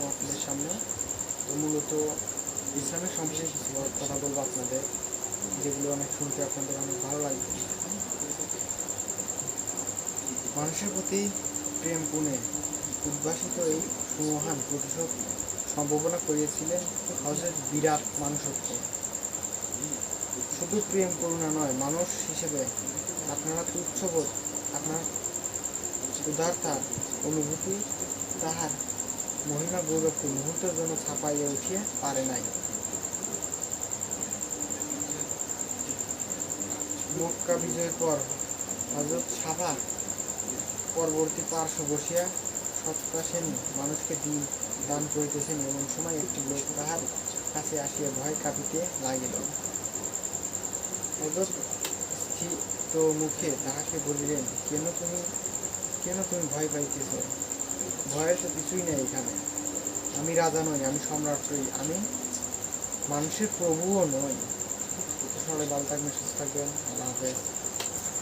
আসলাম আপনাদের সামনে। তো মূলত ইসলামের সম্পর্কে কিছু কথা বলবো আপনাদের, যেগুলো অনেক শুনতে আপনাদের অনেক ভালো লাগবে। মানুষের প্রতি প্রেম পুণে উদ্ভাসিত এই সুমহান প্রতিশোধ সম্ভাবনা করিয়েছিলেন হজরত বিরাট মানুষত্ব। শুধু প্রেম করুণা নয়, মানুষ হিসেবে আপনারা তুচ্ছবোধ, আপনার উদারতা অনুভূতি তাহার মহিমা গৌরবকে মুহূর্তের জন্য ছাপাইয়া উঠিয়ে পারে নাই। মক্কা বিজয়ের পর হযরত সাফা পরবর্তী পার্শ্ব বসিয়া সত্যাসেনী মানুষকে দিন দান করিতেছেন, এমন সময় একটি লোক তাহার কাছে আসিয়া ভয় কাঁপিতে লাগিল। হযরত স্থিত মুখে তাহাকে বলিলেন, কেন তুমি ভয় পাইতেছ? ভয়ের তো কিছুই নেই এখানে। আমি রাজা নই, আমি সম্রাট নই, আমি মানুষের প্রভুও নই। সবাই ভালো থাকবেন, সুস্থ থাকবেন। আল্লাহ হাফেজ।